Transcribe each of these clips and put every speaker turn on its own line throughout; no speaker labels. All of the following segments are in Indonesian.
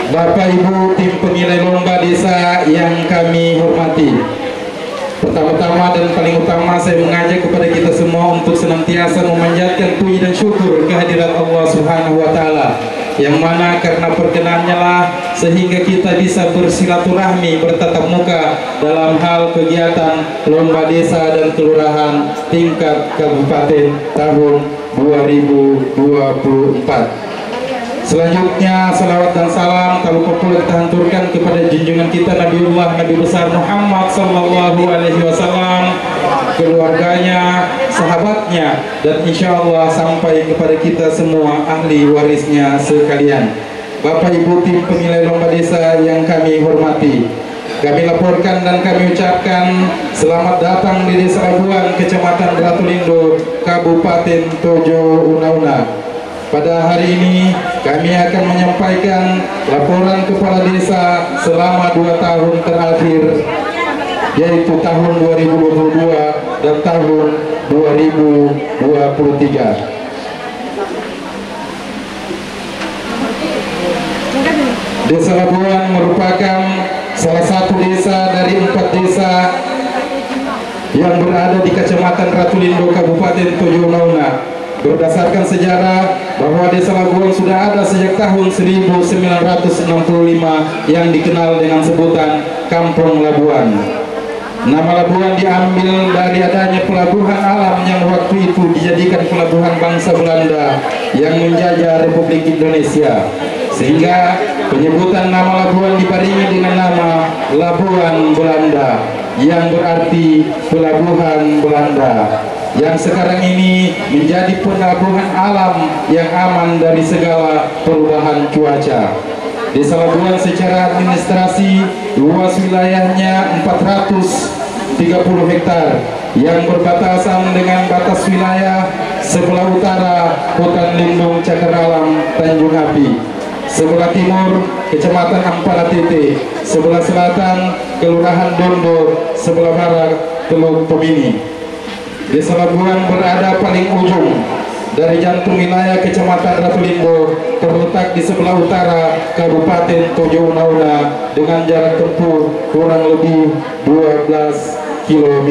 Bapak Ibu tim penilai lomba desa yang kami hormati, pertama-tama dan paling utama saya mengajak kepada kita semua untuk senantiasa memanjatkan puji dan syukur kehadirat Allah Subhanahu wa Ta'ala, yang mana karena perkenannya lah sehingga kita bisa bersilaturahmi bertatap muka dalam hal kegiatan lomba desa dan kelurahan tingkat kabupaten tahun 2024. Selanjutnya salawat dan salam tak lupa pula kita hanturkan kepada junjungan kita Nabiullah Nabi besar Muhammad sallallahu alaihi wasallam, keluarganya, sahabatnya, dan insya Allah sampai kepada kita semua ahli warisnya sekalian. Bapak Ibu tim penilai lomba desa yang kami hormati, kami laporkan dan kami ucapkan selamat datang di Desa Labuan, Kecamatan Ratulindo, Kabupaten Tojo Una-Una. Pada hari ini kami akan menyampaikan laporan kepala desa selama 2 tahun terakhir, yaitu tahun 2022 dan tahun 2023. Desa Labuan merupakan salah satu desa dari 4 desa yang berada di Kecamatan Ratulindo, Kabupaten Tojo Una-Una. Berdasarkan sejarah bahwa Desa Labuan sudah ada sejak tahun 1965 yang dikenal dengan sebutan Kampung Labuan. Nama Labuan diambil dari adanya pelabuhan alam yang waktu itu dijadikan pelabuhan bangsa Belanda yang menjajah Republik Indonesia, sehingga penyebutan nama Labuan dibarengi dengan nama Labuan Belanda yang berarti pelabuhan Belanda, yang sekarang ini menjadi pelabuhan alam yang aman dari segala perubahan cuaca. Desa Labuan secara administrasi luas wilayahnya 430 hektar yang berbatasan dengan batas wilayah sebelah utara Hutan Lindung Cagar Alam Tanjung Api, sebelah timur Kecamatan Ampara Tete, sebelah selatan Kelurahan Dondo, sebelah barat Teluk Pemini. Desa Labuan berada paling ujung dari jantung wilayah Kecamatan Ratulindo, terletak di sebelah utara Kabupaten Tojo Una-Una dengan jarak tempuh kurang lebih 12 km.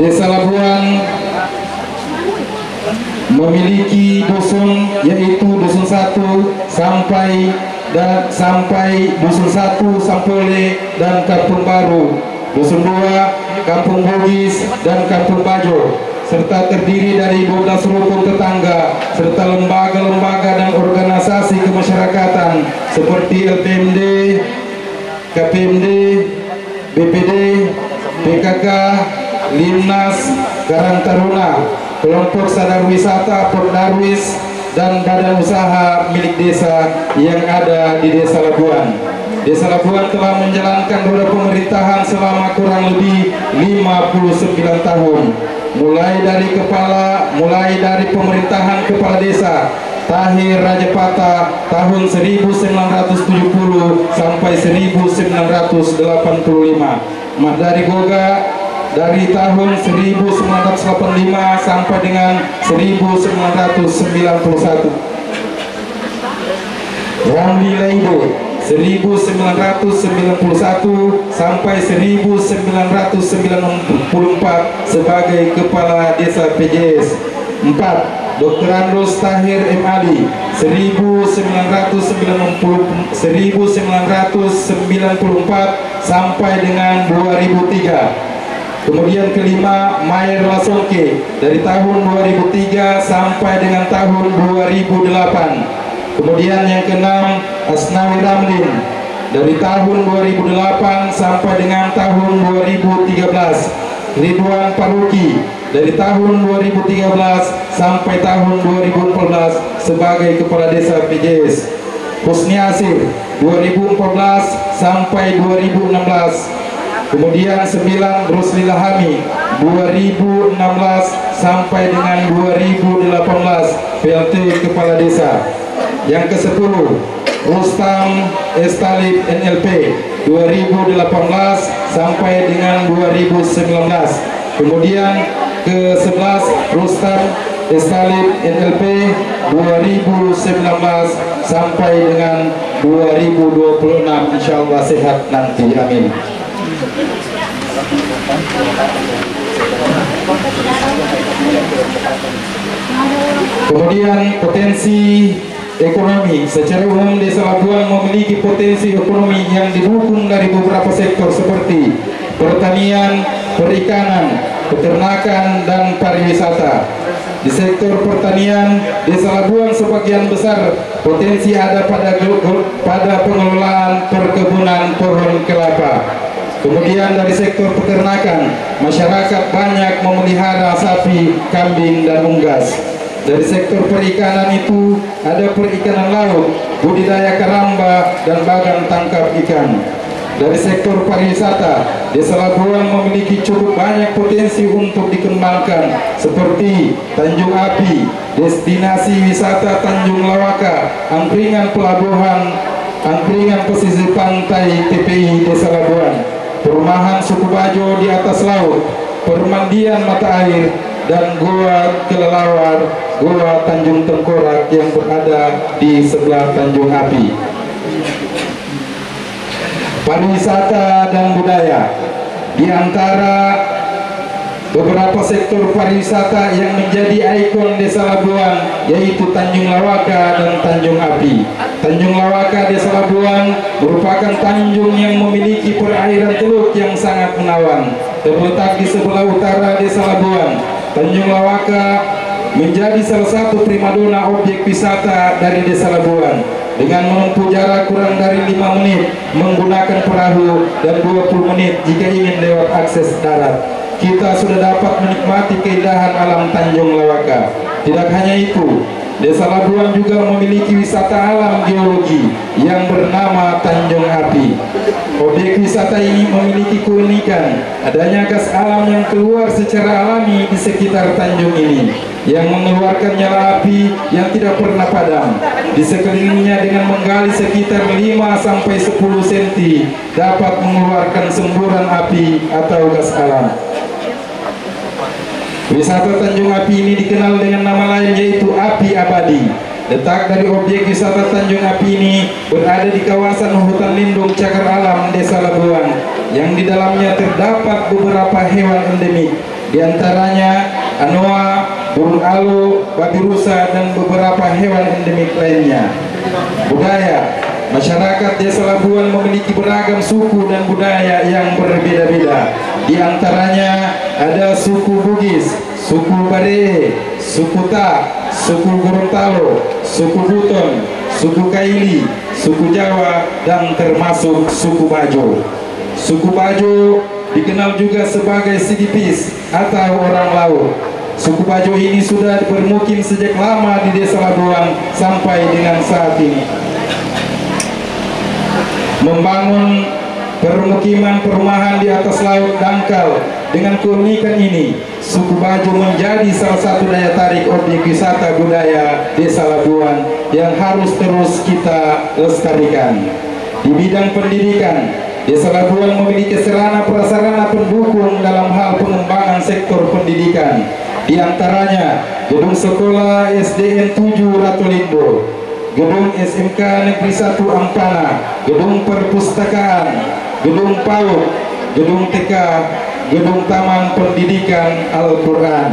Desa Labuan memiliki dusun, yaitu dusun 1 sampai dusun 1 Sampole dan Kampung Baru, dusun 2 Kampung Bugis dan Kampung Bajo, serta terdiri dari 12 rukun tetangga serta lembaga-lembaga dan organisasi kemasyarakatan seperti LPMD, KPMD, BPD, PKK, Limnas, Karang Taruna, kelompok sadar wisata Pordarwis, dan badan usaha milik desa yang ada di Desa Labuan. Desa Labuan telah menjalankan roda pemerintahan selama kurang lebih 59 tahun, mulai dari pemerintahan kepala desa Tahir Rajapata tahun 1970 sampai 1985, Mahdari Goga dari tahun 1985 sampai dengan 1991, Ramli Laido 1991 sampai 1994 sebagai Kepala Desa PJS. 4. Dr. Andros Tahir M. Ali 1994 sampai dengan 2003. Kemudian kelima, Mayer Lasongke dari tahun 2003 sampai dengan tahun 2008. Kemudian yang keenam, Asnawi Ramlin dari tahun 2008 sampai dengan tahun 2013. Ridwan Paruki dari tahun 2013 sampai tahun 2014 sebagai Kepala Desa PJS. Husni Asir 2014 sampai 2016. Kemudian 9, Rusli Lahami 2016 sampai dengan 2018 PLT Kepala Desa. Yang ke-10 Rustam Estalib NLP 2018 sampai dengan 2019. Kemudian ke-11 Rustam Estalib NLP 2019 sampai dengan 2026, insyaallah sehat nanti, amin. Kemudian potensi ekonomi. Secara umum Desa Labuan memiliki potensi ekonomi yang didukung dari beberapa sektor seperti pertanian, perikanan, peternakan, dan pariwisata. Di sektor pertanian, Desa Labuan sebagian besar potensi ada pada pengelolaan perkebunan pohon kelapa. Kemudian dari sektor peternakan, masyarakat banyak memelihara sapi, kambing, dan unggas. Dari sektor perikanan itu ada perikanan laut, budidaya karamba, dan bagan tangkap ikan. Dari sektor pariwisata, Desa Labuan memiliki cukup banyak potensi untuk dikembangkan seperti Tanjung Api, destinasi wisata Tanjung Lawaka, angkringan pelabuhan, angkringan pesisir pantai TPI Desa Labuan, perumahan suku Bajo di atas laut, permandian mata air, dan Goa Kelelawar, Goa Tanjung Tengkorak yang berada di sebelah Tanjung Api. Pariwisata dan budaya. Di antara beberapa sektor pariwisata yang menjadi ikon Desa Labuan yaitu Tanjung Lawaka dan Tanjung Api. Tanjung Lawaka Desa Labuan merupakan tanjung yang memiliki perairan teluk yang sangat menawan, terletak di sebelah utara Desa Labuan. Tanjung Lawaka menjadi salah satu primadona objek wisata dari Desa Labuan dengan menempuh jarak kurang dari 5 menit menggunakan perahu dan 20 menit jika ingin lewat akses darat. Kita sudah dapat menikmati keindahan alam Tanjung Lawaka. Tidak hanya itu, Desa Labuan juga memiliki wisata alam geologi yang bernama Tanjung Api. Objek wisata ini memiliki keunikan adanya gas alam yang keluar secara alami di sekitar tanjung ini, yang mengeluarkan nyala api yang tidak pernah padam. Di sekelilingnya dengan menggali sekitar 5-10 cm dapat mengeluarkan semburan api atau gas alam. Wisata Tanjung Api ini dikenal dengan nama lain yaitu Api Abadi. Letak dari objek wisata Tanjung Api ini berada di kawasan hutan lindung cagar alam Desa Labuan, yang di dalamnya terdapat beberapa hewan endemik, di antaranya anoa, burung alo, babi rusa, dan beberapa hewan endemik lainnya. Budaya. Masyarakat Desa Labuan memiliki beragam suku dan budaya yang berbeda-beda. Di antaranya ada suku Bugis, suku Bare, suku Tak, suku Gorontalo, suku Buton, suku Kaili, suku Jawa, dan termasuk suku Bajo. Suku Bajo dikenal juga sebagai Sigipis atau orang laut. Suku Bajo ini sudah bermukim sejak lama di Desa Labuan sampai dengan saat ini. Membangun permukiman perumahan di atas laut dangkal. Dengan keunikan ini, suku Bajo menjadi salah satu daya tarik objek wisata budaya Desa Labuan yang harus terus kita lestarikan. Di bidang pendidikan, Desa Labuan memiliki sarana prasarana pendukung dalam hal pengembangan sektor pendidikan. Di antaranya gedung sekolah SDN 7 Ratulindo, gedung SMK Negeri 1 Ampana, gedung perpustakaan, gedung PAUD, gedung TK, gedung Taman Pendidikan Al-Quran.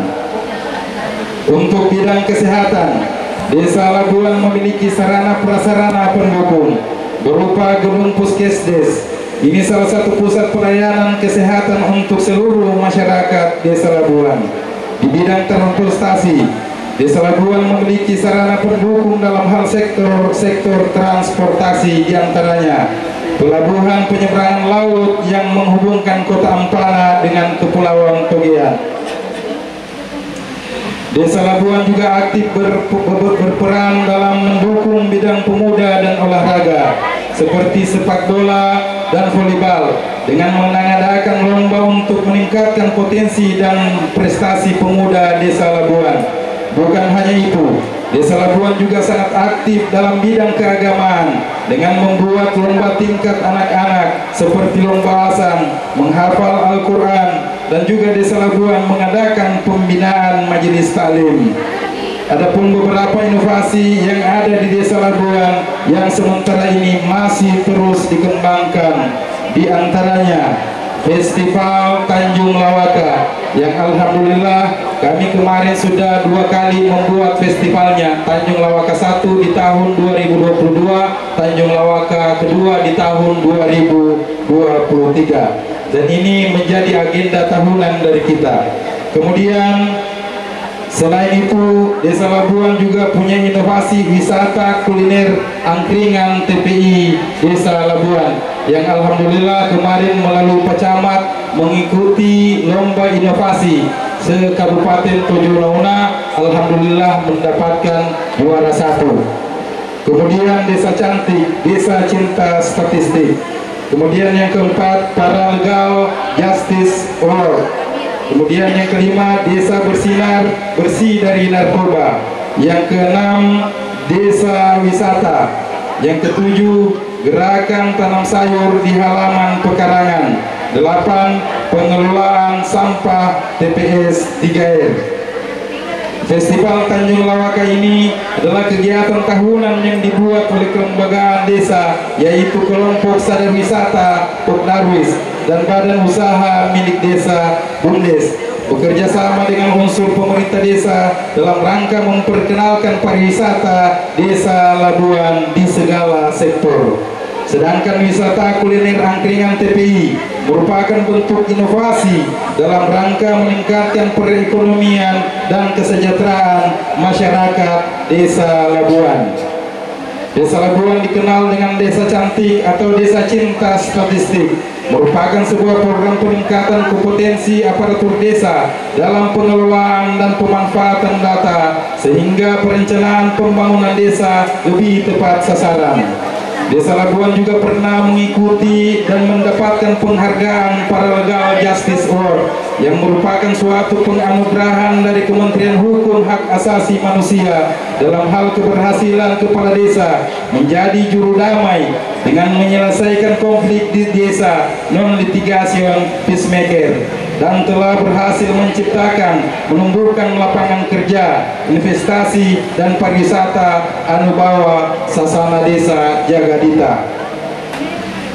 Untuk bidang kesehatan, Desa Labuan memiliki sarana prasarana pendukung berupa gedung Puskesdes. Ini salah satu pusat pelayanan kesehatan untuk seluruh masyarakat Desa Labuan. Di bidang transportasi, Desa Labuan memiliki sarana pendukung dalam hal sektor transportasi, diantaranya pelabuhan penyeberangan laut yang menghubungkan kota Ampana dengan Kepulauan Togean. Desa Labuan juga aktif berperan dalam mendukung bidang pemuda dan olahraga seperti sepak bola, dan volleyball dengan mengadakan lomba untuk meningkatkan potensi dan prestasi pemuda Desa Labuan. Bukan hanya itu, Desa Labuan juga sangat aktif dalam bidang keagamaan dengan membuat lomba tingkat anak-anak seperti lomba azan, menghafal Al-Quran, dan juga Desa Labuan mengadakan pembinaan majelis taklim. Adapun beberapa inovasi yang ada di Desa Labuan yang sementara ini masih terus dikembangkan, di antaranya Festival Tanjung Lawaka yang alhamdulillah kami kemarin sudah 2 kali membuat festivalnya. Tanjung Lawaka 1 di tahun 2022, Tanjung Lawaka kedua di tahun 2023, dan ini menjadi agenda tahunan dari kita. Kemudian selain itu, Desa Labuan juga punya inovasi wisata kuliner angkringan TPI Desa Labuan yang alhamdulillah kemarin melalui Pecamat mengikuti lomba inovasi se-Kabupaten Tojo Launa, alhamdulillah mendapatkan juara 1. Kemudian Desa Cantik, Desa Cinta Statistik. Kemudian yang keempat, Paralegal Justice Award. Kemudian yang kelima, Desa Bersinar, bersih dari narkoba. Yang keenam, Desa Wisata. Yang ketujuh, Gerakan Tanam Sayur di Halaman Pekarangan. 8, Pengelolaan Sampah TPS 3R. Festival Tanjung Lawaka ini adalah kegiatan tahunan yang dibuat oleh kelembagaan desa, yaitu kelompok sadar wisata Pokdarwis dan badan usaha milik desa BUMDes, bekerja sama dengan unsur pemerintah desa dalam rangka memperkenalkan pariwisata Desa Labuan di segala sektor. Sedangkan wisata kuliner angkringan TPI merupakan bentuk inovasi dalam rangka meningkatkan perekonomian dan kesejahteraan masyarakat Desa Labuan. Desa Labuan dikenal dengan Desa Cantik atau Desa Cinta Statistik, merupakan sebuah program peningkatan kompetensi aparatur desa dalam pengelolaan dan pemanfaatan data sehingga perencanaan pembangunan desa lebih tepat sasaran. Desa Labuan juga pernah mengikuti dan mendapatkan penghargaan Paralegal Justice Award yang merupakan suatu penganugerahan dari Kementerian Hukum Hak Asasi Manusia dalam hal keberhasilan kepala desa menjadi juru damai dengan menyelesaikan konflik di desa non-litigation peacemaker, dan telah berhasil menciptakan menumbuhkan lapangan kerja, investasi, dan pariwisata Anubawa Sasana Desa Jagadita.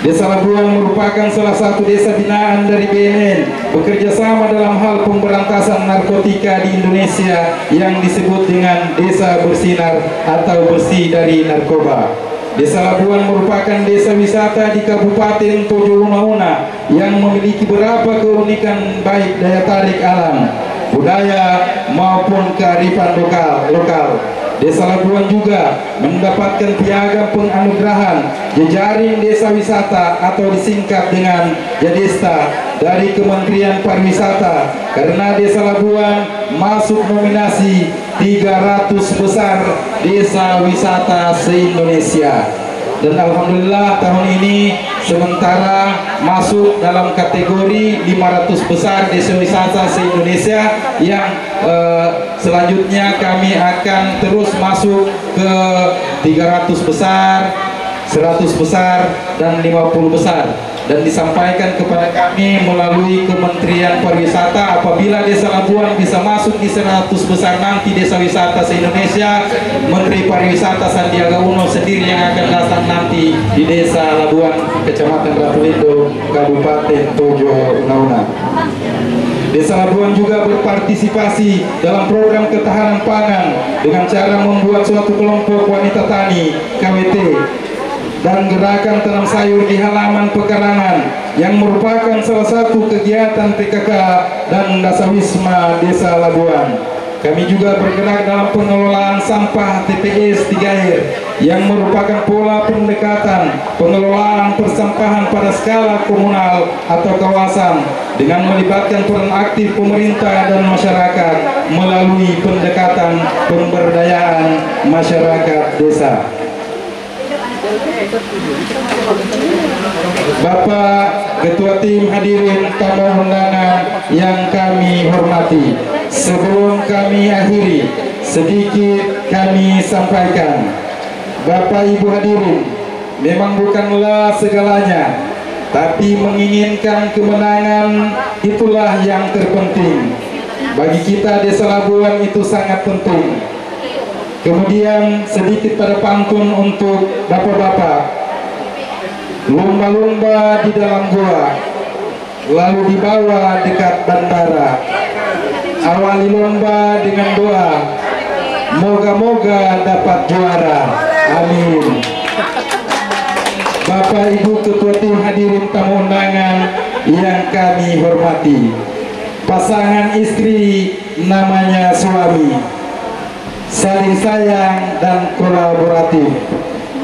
Desa Labuan merupakan salah satu desa binaan dari BNN, bekerja sama dalam hal pemberantasan narkotika di Indonesia yang disebut dengan Desa Bersinar atau bersih dari narkoba. Desa Labuan merupakan desa wisata di Kabupaten Tojo Una yang memiliki beberapa keunikan baik daya tarik alam, budaya maupun kearifan lokal. Desa Labuan juga mendapatkan piagam penganugerahan jejaring desa wisata atau disingkat dengan Jadesta dari Kementerian Pariwisata karena Desa Labuan masuk nominasi 300 besar desa wisata se-Indonesia. Dan alhamdulillah tahun ini sementara masuk dalam kategori 500 besar desa wisata se-Indonesia yang selanjutnya kami akan terus masuk ke 300 besar, 100 besar, dan 50 besar. Dan disampaikan kepada kami melalui Kementerian Pariwisata apabila Desa Labuan bisa masuk di 100 besar nanti desa wisata se-Indonesia, Menteri Pariwisata Sandiaga Uno sendiri yang akan datang nanti di Desa Labuan, Kecamatan Ratulindo, Kabupaten Tojo Una. Desa Labuan juga berpartisipasi dalam program ketahanan pangan dengan cara membuat suatu kelompok wanita tani KWT dan gerakan tanam sayur di halaman pekarangan yang merupakan salah satu kegiatan PKK dan Dasawisma Desa Labuan. Kami juga bergerak dalam pengelolaan sampah TPS 3R yang merupakan pola pendekatan pengelolaan persampahan pada skala komunal atau kawasan dengan melibatkan peran aktif pemerintah dan masyarakat melalui pendekatan pemberdayaan masyarakat desa. Bapak Ketua Tim, hadirin tamu undangan yang kami hormati, sebelum kami akhiri, sedikit kami sampaikan. Bapak Ibu hadirin, memang bukanlah segalanya, tapi menginginkan kemenangan itulah yang terpenting. Bagi kita Desa Labuan itu sangat penting. Kemudian sedikit pada pantun untuk bapak-bapak. Lumba-lumba di dalam gua, lalu dibawa dekat bandara. Awali lomba dengan doa, moga-moga dapat juara. Amin. Bapak Ibu Ketua Tim, hadirin tamu undangan yang kami hormati, pasangan istri namanya suami, saling sayang dan kolaboratif.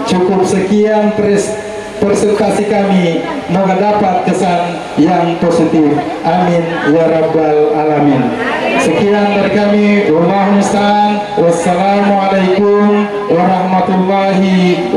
Cukup sekian presentasi kami, moga dapat kesan yang positif. Amin ya rabbal alamin. Sekian dari kami. Wallahu musta'an. Wassalamualaikum warahmatullahi